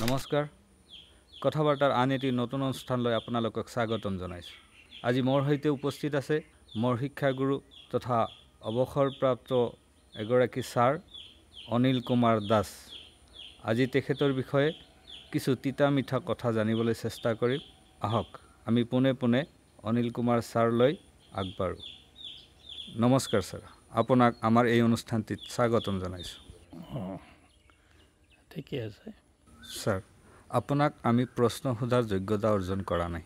নমস্কাৰ কথা বাৰ্তাৰ আন এটি নতুন অনুষ্ঠানলৈ আপোনালোকক স্বাগতম জনাইছোঁ আজি মোৰ সৈতে উপস্থিত আছে মোৰ শিক্ষাগুৰু তথা অৱসৰপ্ৰাপ্ত এগৰাকী ছাৰ অনিল কুমাৰ দাস আজি তেখেতৰ বিষয়ে কিছু তিতা মিঠা কথা জানিবলৈ চেষ্টা কৰিম আহক আমি পুনে অনিল কুমাৰ ছাৰলৈ আগবাঢ়ো নমস্কাৰ ছাৰ আপোনাক আমাৰ এই অনুষ্ঠানটিত স্বাগতম জনাইছোঁ ঠিকে আছে ছাৰ আপোনাক আমি প্ৰশ্ন সোধাৰ যোগ্যতা অৰ্জন কৰা নাই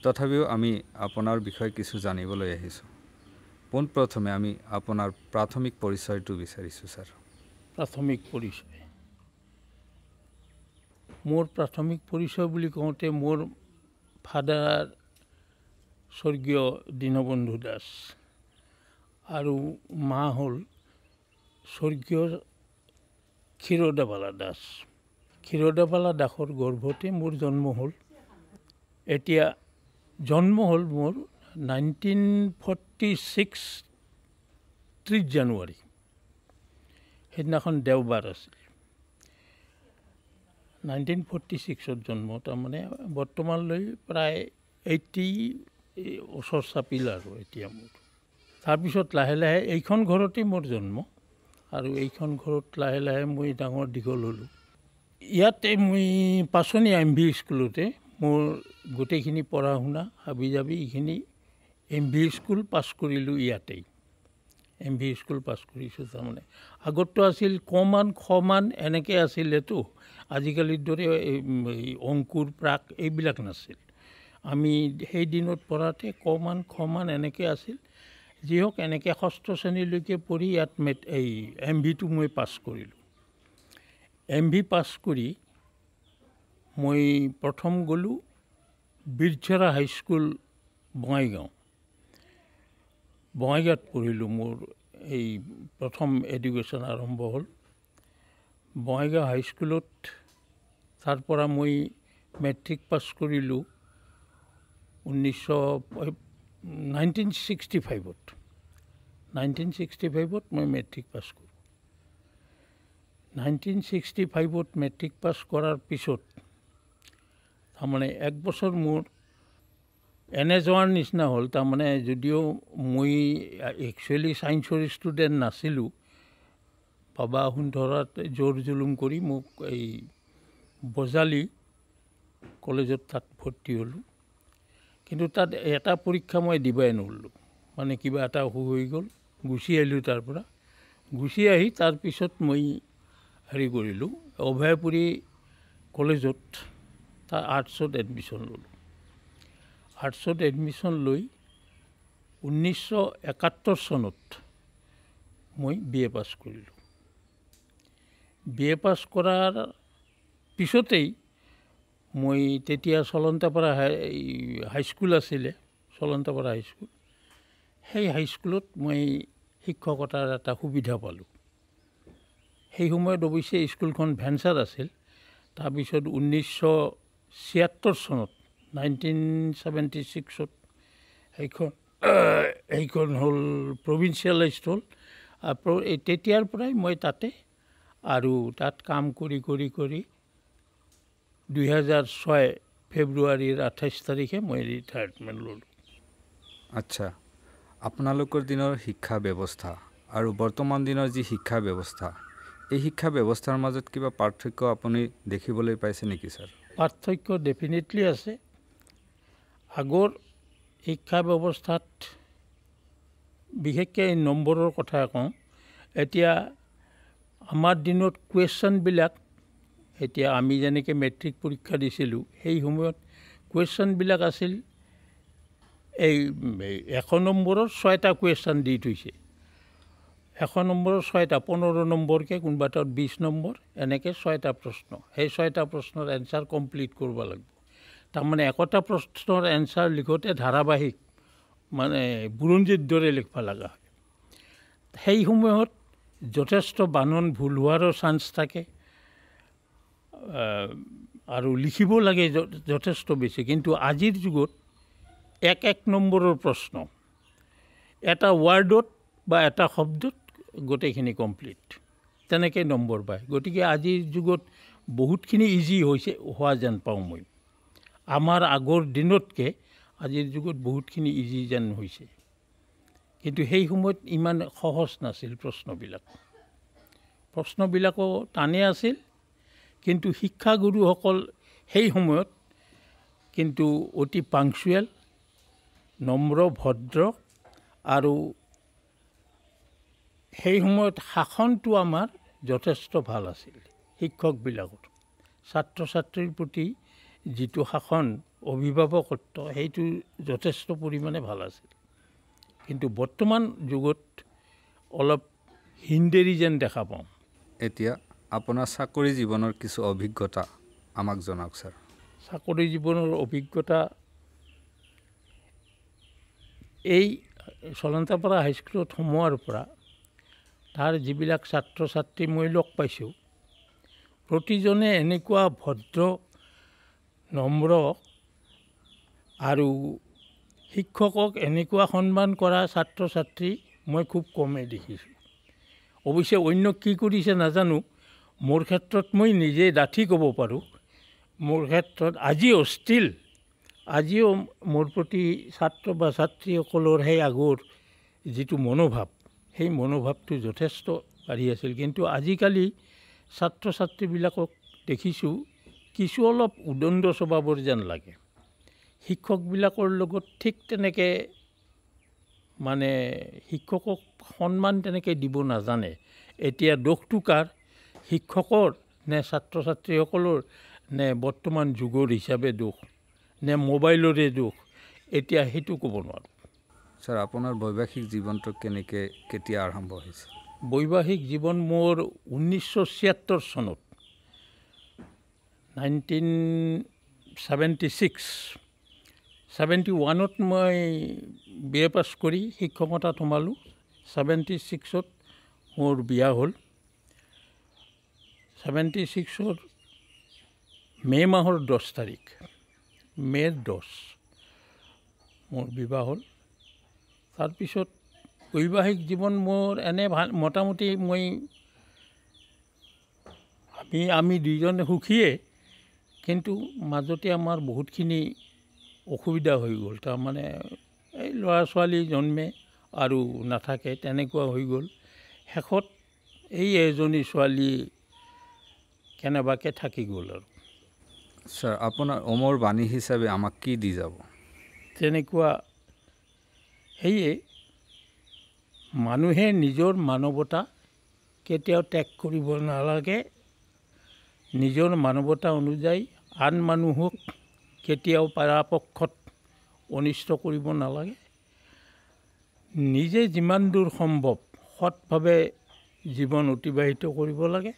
তথাপিও আমি আপোনাৰ বিষয়ে কিছু জানিবলৈ আহিছোঁ পোনপ্ৰথমে আমি আপোনাৰ প্ৰাথমিক পৰিচয়টো বিচাৰিছোঁ ছাৰ প্ৰাথমিক পৰিচয় মোৰ প্ৰাথমিক পৰিচয় বুলি কওঁতে মোৰ ফাদাৰ স্বৰ্গীয় দীনবন্ধু দাস আৰু মা হ'ল স্বৰ্গীয় ক্ষীৰোদাবালা দাস ক্ষীৰোদাবালা দাসৰ গৰ্ভতে মোৰ জন্ম হ'ল এতিয়া জন্ম হ'ল মোৰ 1946 30 জানুৱাৰী সেইদিনাখন দেওবাৰ আছিল 1946ত জন্ম তাৰমানে বৰ্তমানলৈ প্ৰায় 80 বছৰ চাপিল আৰু এতিয়া মোৰ তাৰপিছত লাহে লাহে এইখন ঘৰতেই মোৰ জন্ম আৰু এইখন ঘৰত লাহে লাহে মই ডাঙৰ দীঘল হ'লোঁ ইয়াতে মই পাচনি MV স্কুলতে মোৰ গোটেইখিনি পঢ়া শুনা হাবি যাবি এইখিনি MV স্কুল পাছ কৰিলোঁ ইয়াতেই MV স্কুল পাছ কৰিছোঁ তাৰমানে আগততো আছিল কমান খমান এনেকৈ আছিলেতো আজিকালিৰ দৰে অংকুৰ প্ৰাক এইবিলাক নাছিল আমি সেই দিনত পঢ়াতে কমান খমান এনেকৈ আছিল যি হওক এনেকৈ ষষ্ঠ শ্ৰেণীলৈকে পঢ়ি ইয়াত এই MVটো মই পাছ কৰিলোঁ MV পাছ কৰি মই প্ৰথম গ'লোঁ বিৰঝৰা হাইস্কুল বঙাইগাঁৱত পঢ়িলোঁ মোৰ এই প্ৰথম এডুকেশ্যন আৰম্ভ হ'ল বঙাইগাঁও হাইস্কুলত তাৰ পৰা মই মেট্ৰিক পাছ কৰিলোঁ 1965ত মই মেট্ৰিক পাছ কৰোঁ 1965ত মেট্ৰিক পাছ কৰাৰ পিছত তাৰমানে এক বছৰ মোৰ এনে যোৱাৰ নিচিনা হ'ল তাৰমানে যদিও মই একচুৱেলি ছায়েন্সৰ ষ্টুডেণ্ট নাছিলোঁ বাবা সুন্ধৰাত জোৰ জুলুম কৰি মোক এই বজালী কলেজত তাত ভৰ্তি হ'লোঁ কিন্তু তাত এটা পৰীক্ষা মই দিবই নোৱাৰিলোঁ মানে কিবা এটা হৈ গ'ল গুচি আহিলোঁ তাৰ পৰা গুচি আহি তাৰপিছত মই হেৰি কৰিলোঁ অভয়াপুৰী কলেজত তাৰ আৰ্টছত এডমিশ্যন ল'লোঁ আৰ্টছত এডমিশ্যন লৈ 1971 চনত মই BA পাছ কৰিলোঁ BA পাছ কৰাৰ পিছতেই মই তেতিয়া চলন্তাপাৰা হাইস্কুল আছিলে চলন্তাপাৰা হাইস্কুল সেই হাইস্কুলত মই শিক্ষকতাৰ এটা সুবিধা পালোঁ সেই সময়ত অৱশ্যে স্কুলখন ভেঞ্চাৰ আছিল তাৰপিছত 1976 চনত 1976ত সেইখন হ'ল প্ৰভিন্সিয়েলাইজড হ'ল তেতিয়াৰ পৰাই মই তাতে আৰু তাত কাম কৰি 2006 ফেব্ৰুৱাৰীৰ 28 তাৰিখে মই ৰিটায়াৰমেণ্ট ল'লোঁ আচ্ছা আপোনালোকৰ দিনৰ শিক্ষা ব্যৱস্থা আৰু বৰ্তমান দিনৰ যি শিক্ষা ব্যৱস্থা এই শিক্ষা ব্যৱস্থাৰ মাজত কিবা পাৰ্থক্য আপুনি দেখিবলৈ পাইছে নেকি ছাৰ পাৰ্থক্য ডেফিনেটলি আছে আগৰ শিক্ষা ব্যৱস্থাত বিশেষকৈ নম্বৰৰ কথা কওঁ এতিয়া আমাৰ দিনত কুৱেশ্যনবিলাক এতিয়া আমি যেনেকৈ মেট্ৰিক পৰীক্ষা দিছিলোঁ সেই সময়ত কুৱেশ্যনবিলাক আছিল এই 100 নম্বৰৰ 6টা কুৱেশ্যন দি থৈছে 100 নম্বৰৰ 6টা 15 নম্বৰকৈ কোনোবা এটাত 20 নম্বৰ এনেকৈ 6টা প্ৰশ্ন সেই 6টা প্ৰশ্নৰ এনচাৰ কমপ্লিট কৰিব লাগিব তাৰমানে একোটা প্ৰশ্নৰ এনচাৰ লিখোঁতে ধাৰাবাহিক মানে বুৰঞ্জীৰ দৰে লিখিব লগা হয় সেই সময়ত যথেষ্ট বানন ভুল হোৱাৰো চান্স থাকে আৰু লিখিব লাগে যথেষ্ট বেছি কিন্তু আজিৰ যুগত এক নম্বৰৰ প্ৰশ্ন এটা ৱাৰ্ডত বা এটা শব্দত গোটেইখিনি কমপ্লিট তেনেকৈ নম্বৰ পায় গতিকে আজিৰ যুগত বহুতখিনি ইজি হৈছে হোৱা যেন পাওঁ মই। আমাৰ আগৰ দিনতকৈ আজিৰ যুগত বহুতখিনি ইজি যেন হৈছে, কিন্তু সেই সময়ত ইমান সহজ নাছিল প্ৰশ্নবিলাকো টানে আছিল, কিন্তু শিক্ষাগুৰুসকল সেই সময়ত কিন্তু অতি পাংচুৱেল, নম্ৰ, ভদ্ৰ, আৰু সেই সময়ত শাসনটো আমাৰ যথেষ্ট ভাল আছিল। শিক্ষকবিলাকৰ ছাত্ৰ ছাত্ৰীৰ প্ৰতি যিটো শাসন, অভিভাৱকত্ব, সেইটো যথেষ্ট পৰিমাণে ভাল আছিল। কিন্তু বৰ্তমান যুগত অলপ হিন্দেৰী যেন দেখা পাওঁ। এতিয়া আপোনাৰ চাকৰি জীৱনৰ কিছু অভিজ্ঞতা আমাক জনাওক ছাৰ। চাকৰি জীৱনৰ অভিজ্ঞতা এই চলন্তাপাৰা হাইস্কুলত সোমোৱাৰ পৰা তাৰ যিবিলাক ছাত্ৰ ছাত্ৰী মই লগ পাইছোঁ, প্ৰতিজনে এনেকুৱা ভদ্ৰ, নম্ৰ আৰু শিক্ষকক এনেকুৱা সন্মান কৰা ছাত্ৰ ছাত্ৰী মই খুব কমেই দেখিছোঁ। অৱশ্যে অন্য কি কৰিছে নাজানো, মোৰ ক্ষেত্ৰত মই নিজে ডাঠি ক'ব পাৰোঁ, মোৰ ক্ষেত্ৰত আজিও মোৰ প্ৰতি ছাত্ৰ বা ছাত্ৰীসকলৰ সেই আগৰ যিটো মনোভাৱ, সেই মনোভাৱটো যথেষ্ট বাঢ়ি আছিল। কিন্তু আজিকালি ছাত্ৰ ছাত্ৰীবিলাকক দেখিছোঁ কিছু অলপ উদণ্ড স্বভাৱৰ যেন লাগে। শিক্ষকবিলাকৰ লগত ঠিক তেনেকৈ মানে শিক্ষকক সন্মান তেনেকৈ দিব নাজানে। এতিয়া দোষটো কাৰ, শিক্ষকৰ নে ছাত্ৰ ছাত্ৰীসকলৰ, নে বৰ্তমান যুগৰ হিচাপে দোষ, নে মোবাইলৰে দোষ, এতিয়া সেইটো ক'ব নোৱাৰোঁ। ছাৰ, আপোনাৰ বৈবাহিক জীৱনটো কেতিয়া আৰম্ভ হৈছে? বৈবাহিক জীৱন মোৰ 1976 চনত, 1971ত মই BA পাছ কৰি শিক্ষকতাত সোমালোঁ। 76ত মোৰ বিয়া হ'ল। 76ৰ মে' মাহৰ 10 তাৰিখ, মে'ৰ 10 মোৰ বিবাহ হ'ল। তাৰপিছত বৈবাহিক জীৱন মোৰ এনে ভাল, মোটামুটি আমি দুইজনে সুখীয়ে, কিন্তু মাজতে আমাৰ বহুতখিনি অসুবিধা হৈ গ'ল। তাৰমানে এই ল'ৰা ছোৱালী জন্মে আৰু নাথাকে, তেনেকুৱা হৈ গ'ল। শেষত এই এজনী ছোৱালী কেনেবাকৈ থাকি গ'ল। আৰু ছাৰ, আপোনাৰ অমৰ বাণী হিচাপে আমাক কি দি যাব? তেনেকুৱা সেয়ে মানুহে নিজৰ মানৱতা কেতিয়াও ত্যাগ কৰিব নালাগে। নিজৰ মানৱতা অনুযায়ী আন মানুহক কেতিয়াও পৰাপক্ষত অনিষ্ট কৰিব নালাগে। নিজে যিমান দূৰ সম্ভৱ সৎভাৱে জীৱন অতিবাহিত কৰিব লাগে।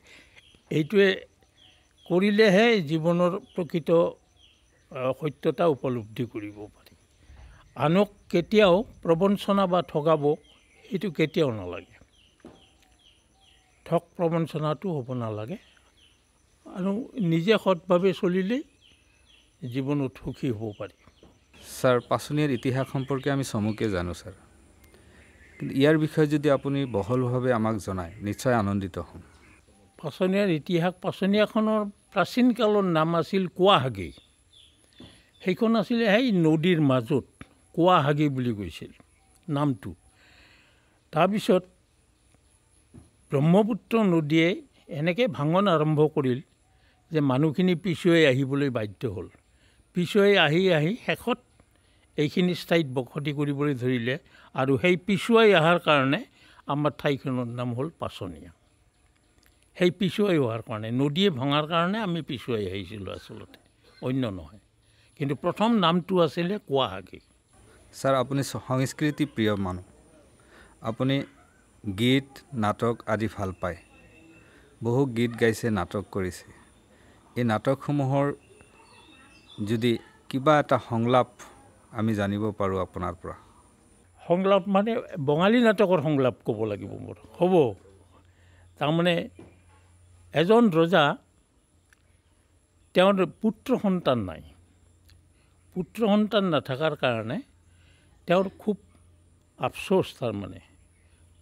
এইটোৱে কৰিলেহে জীৱনৰ প্ৰকৃত সত্যতা উপলব্ধি কৰিব পাৰি। আনক কেতিয়াও প্ৰবঞ্চনা বা ঠগাব, সেইটো কেতিয়াও নালাগে। ঠগ প্ৰবঞ্চনাটো হ'ব নালাগে, আৰু নিজে সৎভাৱে চলিলেই জীৱনত সুখী হ'ব পাৰি। ছাৰ, পাচনিয়াৰ ইতিহাস সম্পৰ্কে আমি চমুকৈ জানো ছাৰ, কিন্তু ইয়াৰ বিষয়ে যদি আপুনি বহলভাৱে আমাক জনায় নিশ্চয় আনন্দিত হ'ম। পাচনিয়াৰ ইতিহাস, পাচনিয়াখনৰ প্ৰাচীন কালৰ নাম আছিল কোৱাহাগী। সেইখন আছিলে সেই নদীৰ মাজত, কোৱাহাগী বুলি কৈছিল নামটো। তাৰপিছত ব্ৰহ্মপুত্ৰ নদীয়ে এনেকৈ ভাঙন আৰম্ভ কৰিল যে মানুহখিনি পিছুৱাই আহিবলৈ বাধ্য হ'ল। পিছুৱাই আহি শেষত এইখিনি ঠাইত বসতি কৰিবলৈ ধৰিলে, আৰু সেই পিছুৱাই অহাৰ কাৰণে আমাৰ ঠাইখনৰ নাম হ'ল পাচনিয়া। সেই পিছুৱাই হোৱাৰ কাৰণে, নদীয়ে ভঙাৰ কাৰণে আমি পিছুৱাই আহিছিলোঁ আচলতে, অন্য নহয়। কিন্তু প্ৰথম নামটো আছিলে কোৱাহাগী। ছাৰ, আপুনি সংস্কৃতি প্ৰিয় মানুহ, আপুনি গীত নাটক আদি ভাল পায়, বহু গীত গাইছে, নাটক কৰিছে। এই নাটকসমূহৰ যদি কিবা এটা সংলাপ আমি জানিব পাৰোঁ আপোনাৰ পৰা। সংলাপ মানে বঙালী নাটকৰ সংলাপ ক'ব লাগিব মোৰ, হ'ব। তাৰমানে এজন ৰজা, তেওঁৰ পুত্ৰ সন্তান নাই। পুত্ৰ সন্তান নাথাকাৰ কাৰণে তেওঁৰ খুব আফচোচ। তাৰমানে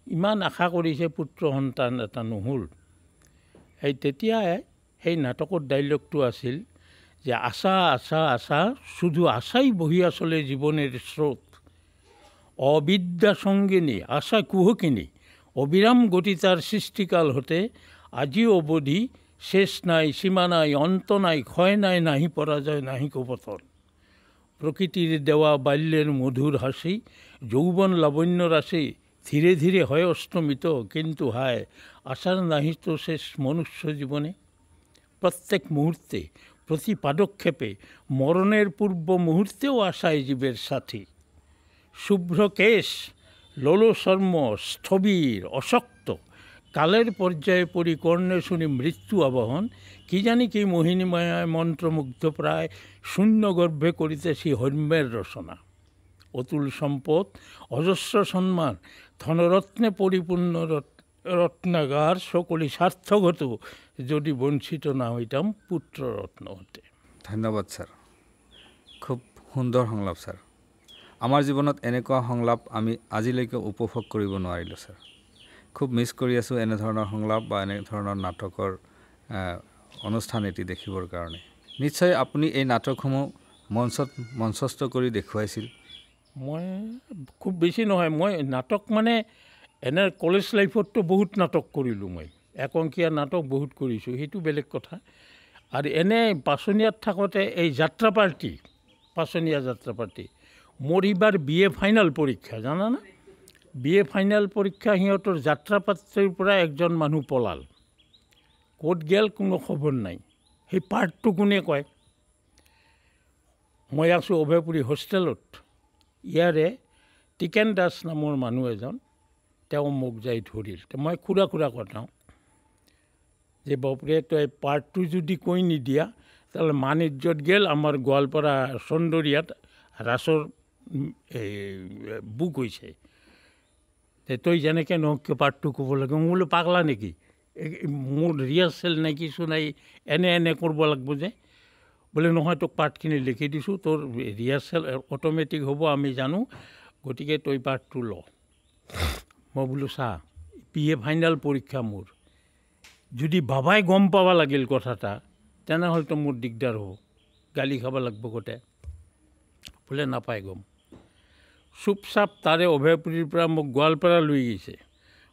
ইমান আশা কৰিছে, পুত্ৰ সন্তান এটা নহ'ল। তেতিয়াই সেই নাটকৰ ডাইলগটো আছিল যে আশা আশা আশা শুধু আশাই বহিয়া চলে জীবনের স্রোত, অবিদ্যা সঙ্গিনী আশা কুহকিনী, অবিরাম গতি তার সৃষ্টিকাল হতে, আজিও অবধি শেষ নাই সীমা নাই অন্ত নাই, ক্ষয় নাই নাহি পরাজয় নাহি কোপতন। প্রকৃতির দেওয়া বাল্যের মধুর হাসি, যৌবন লাবণ্য রাশি, ধীরে ধীরে হয় অস্তমিত, কিন্তু হায় আশার নাহি তো শেষ মনুষ্য জীবনে। প্রত্যেক মুহূর্তে প্রতি পাদক্ষেপে মরণের পূর্ব মুহূর্তেও আশায় জীবের সাথী। শুভ্র কেশ লোলসর্ম স্থবির অশক্ত, কালের পর্যায়ে পরিকর্ণে শুনি মৃত্যু আবহন, কি জানি কি মোহিনীমায়ায় মন্ত্রমুগ্ধ প্রায়, শূন্য গর্ভে করিতেছি হর্ম্যের রচনা। অতুল সম্পদ অজস্র সম্মান, ধনরত্নে পরিপূর্ণ রত্নাগার, সকলই সার্থক হতো যদি বঞ্চিত না হইতাম পুত্ররত্ন হতে। ধন্যবাদ স্যার, খুব সুন্দৰ সংলাপ স্যাৰ। আমাৰ জীৱনত এনেকুৱা সংলাপ আমি আজিলৈকে উপভোগ কৰিব নোৱাৰিলোঁ স্যাৰ। খুব মিছ কৰি আছোঁ এনেধৰণৰ সংলাপ বা এনেধৰণৰ নাটকৰ অনুষ্ঠান এটি দেখিবৰ কাৰণে। নিশ্চয় আপুনি এই নাটকসমূহ মঞ্চস্থ কৰি দেখুৱাইছিল। মই খুব বেছি নহয়, মই নাটক মানে এনে কলেজ লাইফততো বহুত নাটক কৰিলোঁ। মই একংকীয়া নাটক বহুত কৰিছোঁ, সেইটো বেলেগ কথা। আৰু এনে পাচনীয়াত থাকোঁতে এই যাত্ৰা পাৰ্টি, পাচনীয়া যাত্ৰা পাৰ্টি, মোৰ এইবাৰ BA ফাইনেল পৰীক্ষা জানানে? BA ফাইনেল পৰীক্ষা সিহঁতৰ যাত্ৰা পাৰ্টিৰ পৰা একজন মানুহ পলাল, ক'ত গেল কোনো খবৰ নাই। সেই পাৰ্টটো কোনে কয়? মই আছোঁ অভয়পুৰী হোষ্টেলত, ইয়াৰে টিকেন দাস নামৰ মানুহ এজন, তেওঁ মোক যাই ধৰিল। মই খুৰা কথাওঁ যে বাপৰে তই পাৰ্টটো যদি কৈ নিদিয়া তাহলে মান ইজ্জত গেল, আমাৰ গোৱালপাৰা চন্দৰীয়াত ৰাসৰ বুক হৈছে, তই যেনেকৈ নহওক পাৰ্টটো ক'ব লাগে। মই বোলো পাগলা নেকি, মোৰ ৰিহাৰ্চেল নাই কিছু নাই, এনে কৰিব লাগিব যে। বোলে নহয় তোক পাৰ্টখিনি লিখি দিছোঁ, তোৰ ৰিহাৰ্চেল অট'মেটিক হ'ব আমি জানো, গতিকে তই পাৰ্টটো ল। মই বোলো চা BA ফাইনেল পৰীক্ষা মোৰ, যদি বাবাই গম পাব লাগিল কথা এটা তেনেহ'লেতো মোৰ দিগদাৰ হ'ব, গালি খাব লাগিব গোটেই। বোলে নাপায় গম। চুপচাপ তাৰে অভয়পুৰীৰ পৰা মোক গোৱালপাৰা লৈ গৈছে।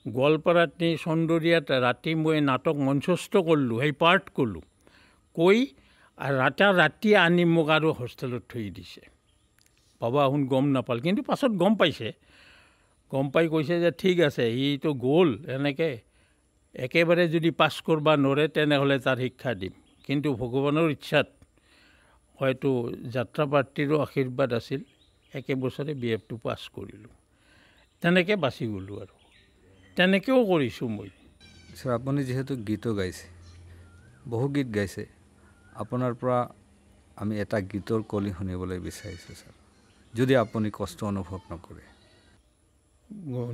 গোৱালপাৰাত নি চন্দৰীয়াত ৰাতি মই নাটক মঞ্চস্থ কৰিলোঁ, সেই পাৰ্ট ক'লোঁ, কৈ ৰাতি আনি মোক আৰু হোষ্টেলত থৈ দিছে। বাবা শুন গম নাপাল, কিন্তু পাছত গম পাইছে। গম পাই কৈছে যে ঠিক আছে, সিটো গ'ল এনেকৈ, একেবাৰে যদি পাছ কৰিব নোৱাৰে তেনেহ'লে তাৰ শিক্ষা দিম, কিন্তু ভগৱানৰ ইচ্ছাত হয়তো যাত্ৰা পাৰ্টিৰো আশীৰ্বাদ আছিল, একেবছৰে BFটো পাছ কৰিলোঁ, তেনেকৈ বাচি গ'লোঁ। আৰু তেনেকৈও কৰিছোঁ মই। ছাৰ আপুনি যিহেতু গীতো গাইছে, বহু গীত গাইছে, আপোনাৰ পৰা আমি এটা গীতৰ কলি শুনিবলৈ বিচাৰিছোঁ ছাৰ, যদি আপুনি কষ্ট অনুভৱ নকৰে।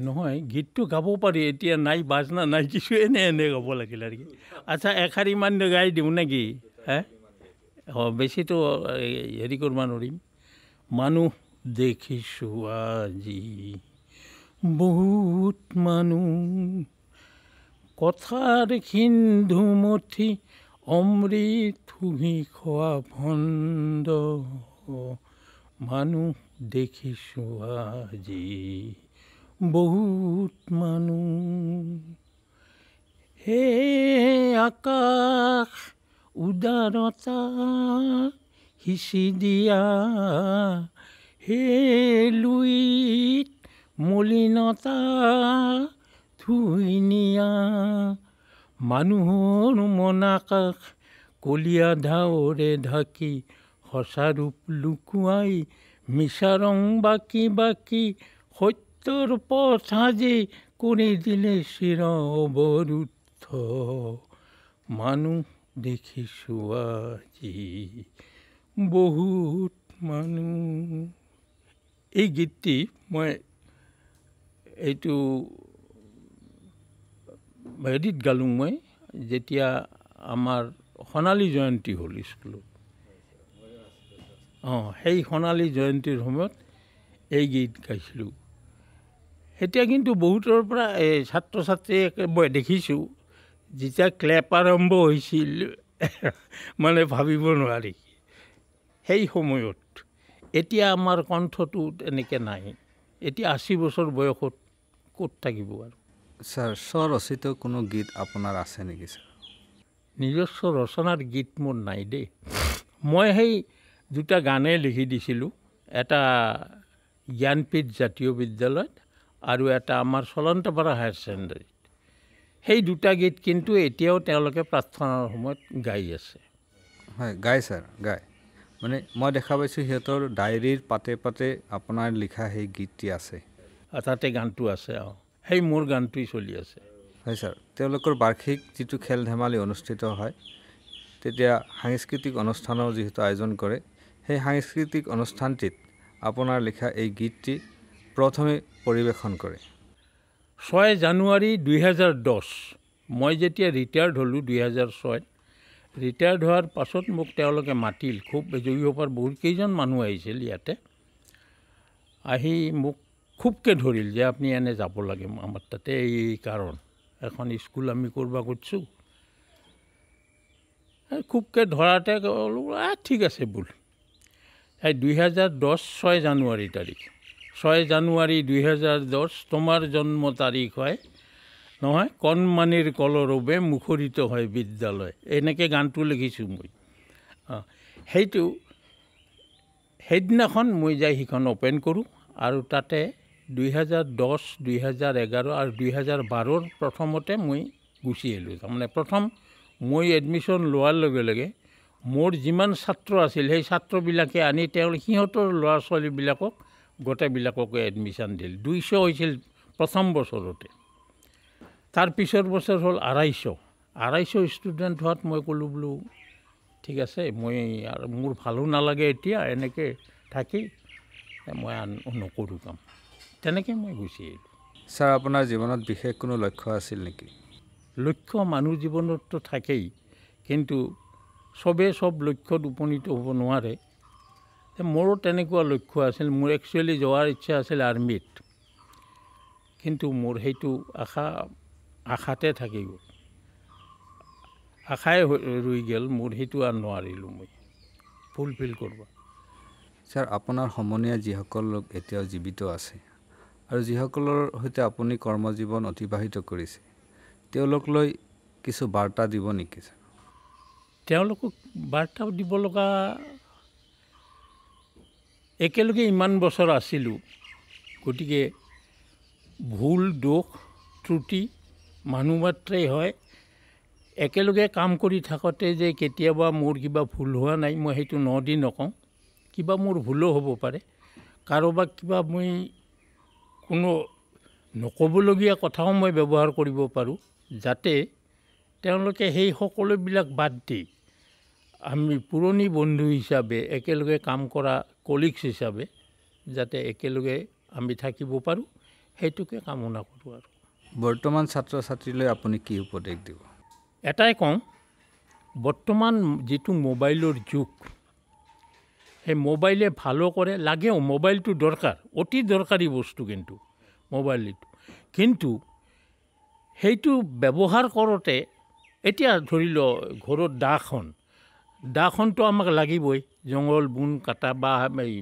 নহয় গীতটো গাব পাৰি, এতিয়া নাই বাজনা নাই কিছু, এনে গাব লাগিল আৰু কি। আচ্ছা এষাৰিমান গাই দিওঁ নেকি? বেছিতো হেৰি কৰিব নোৱাৰিম। মানুহ দেখিছোঁ আজি বহুত মানুহ, কথাৰ সিন্ধুমথি অমৃত শুহি খোৱা ভণ্ড, মানুহ দেখিছোঁ আজি বহুত মানুহ। হে আকাশ উদাৰতা সিঁচি দিয়া, হে লুইত মলিনতা ধুই নিয়া, মানুহৰ মন আকাশ কলীয়া ধাৱৰে ঢাকি, সঁচা ৰূপ লুকুৱাই মিছা ৰং বাকি বাকি, সত্যৰ পথ সাজি কৰি দিলে চিৰ অৱৰুদ্ধ, মানুহ দেখিছোঁ আজি বহুত মানুহ। এই গীতটি মই এইটো হেৰিত গালোঁ, মই যেতিয়া আমাৰ সোণালী জয়ন্তী হ'ল স্কুলত, সেই সোণালী জয়ন্তীৰ সময়ত এই গীত গাইছিলোঁ। এতিয়া কিন্তু বহুতৰ পৰা এই ছাত্ৰ ছাত্ৰীয়ে মই দেখিছোঁ, যেতিয়া ক্লেপ আৰম্ভ হৈছিল মানে ভাবিব নোৱাৰি সেই সময়ত। এতিয়া আমাৰ কণ্ঠটো এনেকৈ নাই। এতিয়া 80 বছৰ বয়সত ক'ত থাকিব আৰু। ছাৰ স্বৰচিত কোনো গীত আপোনাৰ আছে নেকি ছাৰ? নিজস্ব ৰচনাৰ গীত মোৰ নাই দেই। মই সেই 2টা গানেই লিখি দিছিলোঁ, এটা জ্ঞানপীঠ জাতীয় বিদ্যালয়ত আৰু এটা আমাৰ চলন্তপাৰা হায়াৰ ছেকেণ্ডাৰীত। সেই 2টা গীত কিন্তু এতিয়াও তেওঁলোকে প্ৰাৰ্থনাৰ সময়ত গাই আছে। হয় গায় ছাৰ, গায়। মানে মই দেখা পাইছোঁ সিহঁতৰ ডায়েৰীৰ পাতে পাতে আপোনাৰ লিখা সেই গীতটি আছে। তাতে গানটো আছে, সেই মোৰ গানটোৱেই চলি আছে। হয় ছাৰ, তেওঁলোকৰ বাৰ্ষিক যিটো খেল ধেমালি অনুষ্ঠিত হয়, তেতিয়া সাংস্কৃতিক অনুষ্ঠানৰ যিহেতু আয়োজন কৰে, সেই সাংস্কৃতিক অনুষ্ঠানটিত আপোনাৰ লিখা এই গীতটি প্ৰথমে পৰিৱেশন কৰে। 6 জানুৱাৰী 2010 মই যেতিয়া ৰিটায়াৰ্ড হ'লোঁ 2006, ৰিটায়াৰ্ড হোৱাৰ পাছত মোক তেওঁলোকে মাতিল। খুব জয়ীসভাৰ বহুত কেইজন মানুহ আহিছিল ইয়াতে, আহি মোক খুবকৈ ধৰিল যে আপুনি এনে যাব লাগে আমাৰ তাতে, এই কাৰণ এখন স্কুল আমি কৰিব খুজিছোঁ। খুবকৈ ধৰাতে ক'লোঁ ঠিক আছে বোল। এই 2010 6 জানুৱাৰী তাৰিখ, 6 জানুৱাৰী 2010 তোমাৰ জন্ম তাৰিখ হয় নহয়, কণমানিৰ কলৰৱে মুখৰিত হয় বিদ্যালয়। এনেকৈ গানটো লিখিছোঁ মই। সেইদিনাখন মই যাই সিখন অ'পেন কৰোঁ আৰু তাতে 2010, 2011 আৰু 2012 প্ৰথমতে মই গুচি আহিলোঁ। তাৰমানে প্ৰথম মই এডমিশ্যন লোৱাৰ লগে লগে মোৰ যিমান ছাত্ৰ আছিল সেই ছাত্ৰবিলাকে আনি সিহঁতৰ ল'ৰা ছোৱালীবিলাকক গোটেইবিলাককে এডমিশ্যন দিল। 200 হৈছিল প্ৰথম বছৰতে। তাৰ পিছৰ বছৰ হ'ল 250 ষ্টুডেণ্ট হোৱাত মই ক'লোঁ বোলো ঠিক আছে, মই আৰু মোৰ ভালো নালাগে এতিয়া এনেকৈ থাকি, মই নকৰোঁ কাম। তেনেকৈ মই গুচি আহিলোঁ। ছাৰ আপোনাৰ জীৱনত বিশেষ কোনো লক্ষ্য আছিল নেকি? লক্ষ্য মানুহ জীৱনততো থাকেই, কিন্তু চবেই চব লক্ষ্যত উপনীত হ'ব নোৱাৰে। মোৰো তেনেকুৱা লক্ষ্য আছিল। মোৰ একচুৱেলি যোৱাৰ ইচ্ছা আছিল আৰ্মিত, কিন্তু মোৰ সেইটো আশাতে থাকি গ'ল, আশাই ৰৈ গ'ল মোৰ। সেইটো আৰু নোৱাৰিলোঁ মই ফুলফিল কৰিব। ছাৰ আপোনাৰ সমনীয়া যিসকল লোক এতিয়াও জীৱিত আছে আৰু যিসকলৰ সৈতে আপুনি কৰ্মজীৱন অতিবাহিত কৰিছে, তেওঁলোকলৈ কিছু বাৰ্তা দিব নেকি ছাৰ? তেওঁলোকক বাৰ্তা দিব লগা, একেলগে ইমান বছৰ আছিলোঁ, গতিকে ভুল দোষ ত্ৰুটি মানুহ মাত্ৰেই হয়। একেলগে কাম কৰি থাকোঁতে যে কেতিয়াবা মোৰ কিবা ভুল হোৱা নাই, মই সেইটো দি নকওঁ। কিবা মোৰ ভুলো হ'ব পাৰে, কাৰোবাক কিবা মই কোনো নক'বলগীয়া কথাও মই ব্যৱহাৰ কৰিব পাৰোঁ, যাতে তেওঁলোকে সেই সকলোবিলাক বাদ দি আমি পুৰণি বন্ধু হিচাপে একেলগে কাম কৰা কলিগছ হিচাপে যাতে একেলগে আমি থাকিব পাৰোঁ, সেইটোকে কামনা কৰোঁ। আৰু বৰ্তমান ছাত্ৰ ছাত্ৰীলৈ আপুনি কি উপদেশ দিব? এটাই কওঁ, বৰ্তমান যিটো মোবাইলৰ যুগ, সেই মোবাইলে ভালো কৰে, লাগেও। মোবাইলটো দৰকাৰ, অতি দৰকাৰী বস্তু কিন্তু মোবাইলটো। কিন্তু সেইটো ব্যৱহাৰ কৰোঁতে, এতিয়া ধৰি লওক ঘৰত দাখনটো আমাক লাগিবই। জংঘল বন কাটা বা এই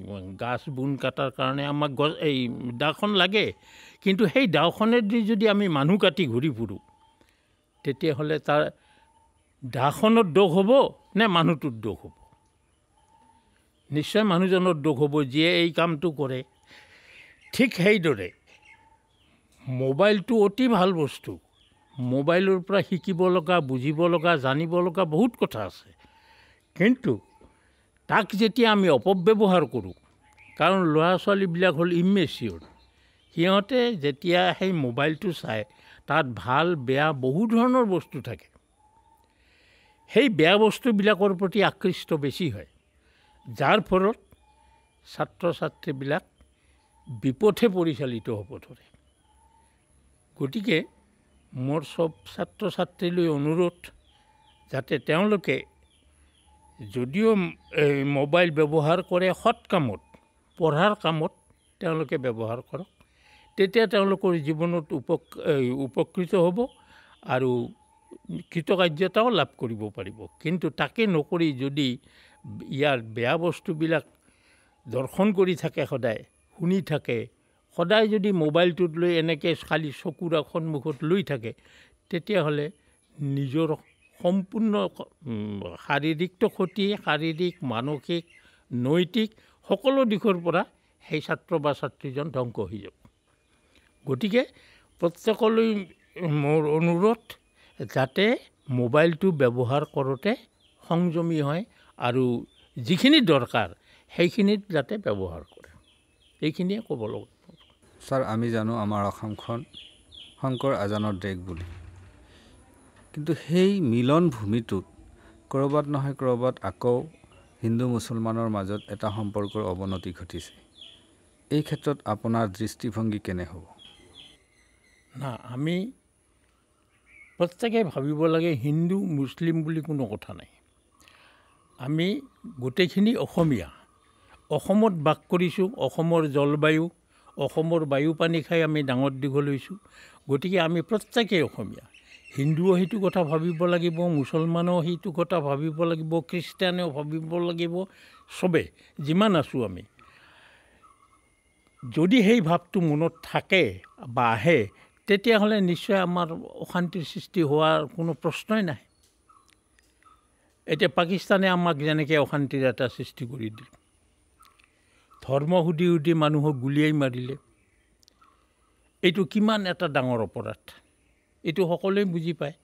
গাছ বন কটাৰ কাৰণে আমাক এই দাখন লাগে। কিন্তু সেই দাখনেদি যদি আমি মানুহ কাটি ঘূৰি ফুৰোঁ, তেতিয়াহ'লে তাৰ দাখনৰ দোষ হ'ব নে মানুহটোৰ দোষ হ'ব? নিশ্চয় মানুহজনৰ দোষ হ'ব, যিয়ে এই কামটো কৰে। ঠিক সেইদৰে মোবাইলটো অতি ভাল বস্তু। মোবাইলৰ পৰা শিকিব লগা, বুজিব লগা, জানিব লগা বহুত কথা আছে। কিন্তু তাক যেতিয়া আমি অপব্যৱহাৰ কৰোঁ, কাৰণ ল'ৰা ছোৱালীবিলাক হ'ল ইমেচিয়ৰ, সিহঁতে যেতিয়া সেই মোবাইলটো চায়, তাত ভাল বেয়া বহু ধৰণৰ বস্তু থাকে। সেই বেয়া বস্তুবিলাকৰ প্ৰতি আকৃষ্ট বেছি হয়, যাৰ ফলত ছাত্ৰ ছাত্ৰীবিলাক বিপথে পৰিচালিত হ'ব ধৰে। গতিকে মোৰ চব ছাত্ৰ ছাত্ৰীলৈ অনুৰোধ, যাতে তেওঁলোকে যদিও মোবাইল ব্যৱহাৰ কৰে সৎ কামত, পঢ়াৰ কামত তেওঁলোকে ব্যৱহাৰ কৰক। তেতিয়া তেওঁলোকৰ জীৱনত উপকৃত হ'ব আৰু কৃতকাৰ্যতাও লাভ কৰিব পাৰিব। কিন্তু তাকে নকৰি যদি ইয়াৰ বেয়া বস্তুবিলাক দৰ্শন কৰি থাকে, সদায় শুনি থাকে, সদায় যদি মোবাইলটোত লৈ এনেকৈ খালি চকুৰ সন্মুখত লৈ থাকে, তেতিয়াহ'লে নিজৰ সম্পূৰ্ণ শাৰীৰিকটো ক্ষতি, শাৰীৰিক, মানসিক, নৈতিক সকলো দিশৰ পৰা সেই ছাত্ৰ বা ছাত্ৰীজন ধ্বংস হৈ যাব। গতিকে প্ৰত্যেকলৈ মোৰ অনুৰোধ, যাতে মোবাইলটো ব্যৱহাৰ কৰোঁতে সংযমী হয় আৰু যিখিনি দৰকাৰ সেইখিনিত যাতে ব্যৱহাৰ কৰে, এইখিনিয়ে ক'ব লগা। ছাৰ, আমি জানো আমাৰ অসমখন শংকৰ আজানৰ দেশ বুলি, কিন্তু সেই মিলন ভূমিটোত ক'ৰবাত নহয় ক'ৰবাত আকৌ হিন্দু মুছলমানৰ মাজত এটা সম্পৰ্কৰ অৱনতি ঘটিছে। এই ক্ষেত্ৰত আপোনাৰ দৃষ্টিভংগী কেনে হ'ব? না, আমি প্ৰত্যেকে ভাবিব লাগে হিন্দু মুছলিম বুলি কোনো কথা নাই। আমি গোটেইখিনি অসমীয়া, অসমত বাস কৰিছোঁ, অসমৰ জলবায়ু, অসমৰ বায়ু পানী খাই আমি ডাঙৰ দীঘল হৈছোঁ। গতিকে আমি প্ৰত্যেকেই অসমীয়া। হিন্দুও সেইটো কথা ভাবিব লাগিব, মুছলমানেও সেইটো কথা ভাবিব লাগিব, খ্ৰীষ্টানেও ভাবিব লাগিব, চবেই যিমান আছোঁ আমি। যদি সেই ভাৱটো মনত থাকে বা আহে, তেতিয়াহ'লে নিশ্চয় আমাৰ অশান্তিৰ সৃষ্টি হোৱাৰ কোনো প্ৰশ্নই নাই। এতিয়া পাকিস্তানে আমাক যেনেকৈ অশান্তিৰ এটা সৃষ্টি কৰি দিল, ধৰ্ম সুধি সুধি মানুহক গুলিয়াই মাৰিলে, এইটো কিমান এটা ডাঙৰ অপৰাধ। এইটো সকলোৱে বুজি পায়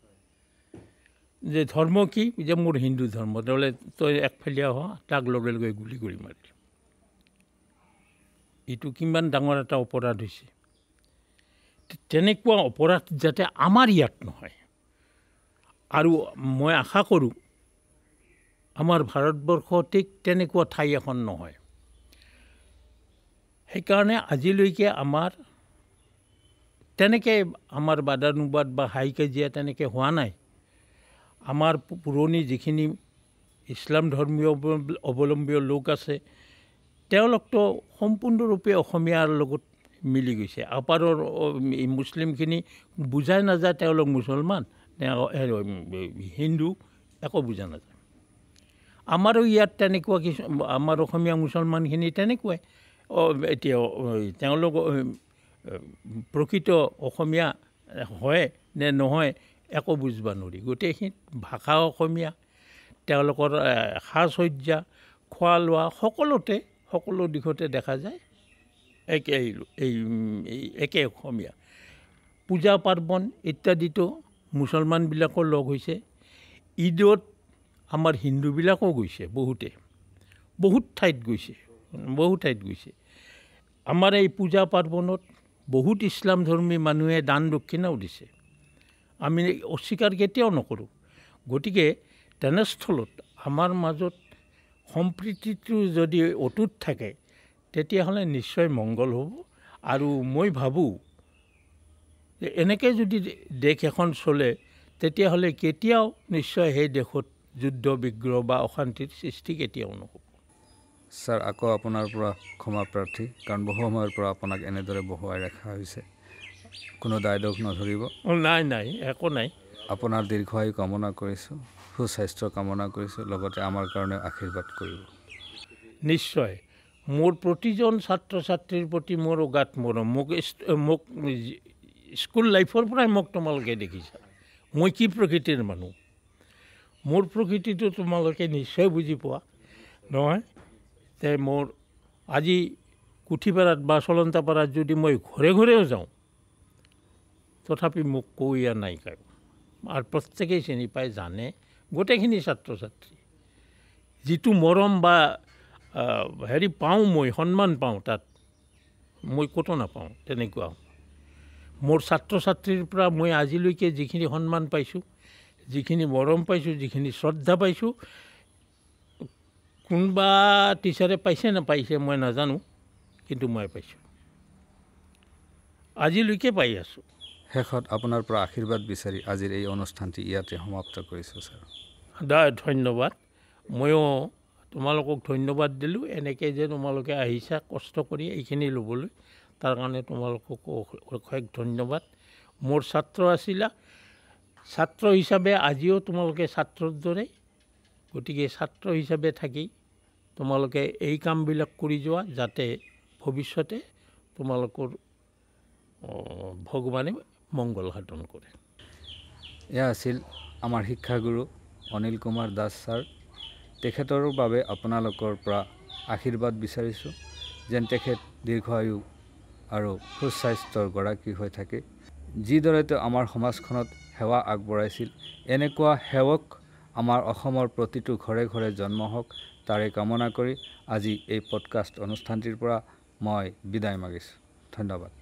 যে ধৰ্ম কি, যে মোৰ হিন্দু ধৰ্ম, তেতিয়াহ'লে তই একফালীয়া হ, তাক লগে লগে গুলি কৰি মাৰিলে। এইটো কিমান ডাঙৰ এটা অপৰাধ হৈছে। তেনেকুৱা অপৰাধ যাতে আমাৰ ইয়াত নহয়, আৰু মই আশা কৰোঁ আমাৰ ভাৰতবৰ্ষ ঠিক তেনেকুৱা ঠাই এখন নহয়। সেইকাৰণে আজিলৈকে আমাৰ তেনেকৈ আমাৰ বাদানুবাদ বা হাই কাজিয়া তেনেকৈ হোৱা নাই। আমাৰ পুৰণি যিখিনি ইছলাম ধৰ্মীয় অৱলম্বীয় লোক আছে, তেওঁলোকতো সম্পূৰ্ণৰূপে অসমীয়াৰ লগত মিলি গৈছে। আপাৰৰ মুছলিমখিনি বুজাই নাযায় তেওঁলোক মুছলমান হিন্দু, একো বুজা নাযায়। আমাৰো ইয়াত তেনেকুৱা কিছু, আমাৰ অসমীয়া মুছলমানখিনি তেনেকুৱাই। এতিয়া তেওঁলোক প্ৰকৃত অসমীয়া হয় নে নহয় একো বুজিব নোৱাৰি। গোটেইখিনি ভাষা অসমীয়া, তেওঁলোকৰ সাজ সজ্জা, খোৱা লোৱা, সকলো দিশতে দেখা যায় একে অসমীয়া। পূজা পাৰ্বণ ইত্যাদিতো মুছলমানবিলাকো লগ হৈছে। ঈদত আমাৰ হিন্দুবিলাকো গৈছে, বহুত ঠাইত গৈছে। আমাৰ এই পূজা পাৰ্বণত বহুত ইছলাম ধৰ্মী মানুহে দান দক্ষিণাও দিছে, আমি অস্বীকাৰ কেতিয়াও নকৰোঁ। গতিকে তেনেস্থলত আমাৰ মাজত সম্প্ৰীতিটো যদি অটুট থাকে, তেতিয়াহ'লে নিশ্চয় মংগল হ'ব। আৰু মই ভাবোঁ যে এনেকৈ যদি দেশ এখন চলে, তেতিয়াহ'লে কেতিয়াও নিশ্চয় সেই দেশত যুদ্ধ বিগ্ৰহ বা অশান্তিৰ সৃষ্টি কেতিয়াও নহ'ব। ছাৰ, আকৌ আপোনাৰ পৰা ক্ষমা প্ৰাৰ্থী, কাৰণ বহু সময়ৰ পৰা আপোনাক এনেদৰে বহুৱাই ৰখা হৈছে। কোনো দায় দোষ নধৰিব। নাই, একো নাই। আপোনাৰ দীৰ্ঘায়ু কামনা কৰিছোঁ, সুস্বাস্থ্য কামনা কৰিছোঁ, লগতে আমাৰ কাৰণে আশীৰ্বাদ কৰিব। নিশ্চয়। মোৰ প্ৰতিজন ছাত্ৰ ছাত্ৰীৰ প্ৰতি মোৰ অগাধ মৰম। মোক স্কুল লাইফৰ পৰাই মোক তোমালোকে দেখিছা মই কি প্ৰকৃতিৰ মানুহ। মোৰ প্ৰকৃতিটো তোমালোকে নিশ্চয় বুজি পোৱা নহয়। তে মোৰ আজি কুঠিপাৰাত বা চলন্তাপাৰাত যদি মই ঘৰে ঘৰেও যাওঁ, তথাপি মোক কৈয়া নাই কাৰো। আৰু প্ৰত্যেকেই চিনি পায়, জানে, গোটেইখিনি ছাত্ৰ ছাত্ৰী। যিটো মৰম বা পাওঁ, মই সন্মান পাওঁ, তাত মই ক'তো নাপাওঁ। তেনেকুৱা মোৰ ছাত্ৰ ছাত্ৰীৰ পৰা মই আজিলৈকে যিখিনি সন্মান পাইছোঁ, যিখিনি মৰম পাইছোঁ, যিখিনি শ্ৰদ্ধা পাইছোঁ, কোনোবা টিচাৰে পাইছে নাপাইছে মই নাজানো, কিন্তু মই পাইছোঁ, আজিলৈকে পাই আছোঁ। শেষত আপোনাৰ পৰা আশীৰ্বাদ বিচাৰি আজিৰ এই অনুষ্ঠানটি ইয়াতে সমাপ্ত কৰিছোঁ ছাৰ। ধন্যবাদ। ময়ো তোমালোকক ধন্যবাদ দিলোঁ, এনেকৈ যে তোমালোকে আহিছা কষ্ট কৰি এইখিনি ল'বলৈ, তাৰ কাৰণে তোমালোকক অশেষ ধন্যবাদ। মোৰ ছাত্ৰ আছিলা, ছাত্ৰ হিচাপে আজিও তোমালোকে ছাত্ৰৰ দৰে, গতিকে ছাত্ৰ হিচাপে থাকি তোমালোকে এই কামবিলাক কৰি যোৱা, যাতে ভৱিষ্যতে তোমালোকৰ ভগৱানে মংগল সাধন কৰে। এয়া আছিল আমাৰ শিক্ষাগুৰু অনিল কুমাৰ দাস ছাৰ। তেখেতৰ বাবে আপোনালোকৰ পৰা আশীৰ্বাদ বিচাৰিছোঁ, যেন তেখেত দীৰ্ঘায়ু আৰু সুস্বাস্থ্যৰ গৰাকী হৈ থাকে। যিদৰে তেওঁ আমাৰ সমাজখনত সেৱা আগবঢ়াইছিল, এনেকুৱা সেৱক আমাৰ অসমৰ প্ৰতিটো ঘৰে ঘৰে জন্ম হওক, তাৰে কামনা কৰি আজি এই পডকাষ্ট অনুষ্ঠানটিৰ পৰা মই বিদায় মাগিছোঁ। ধন্যবাদ।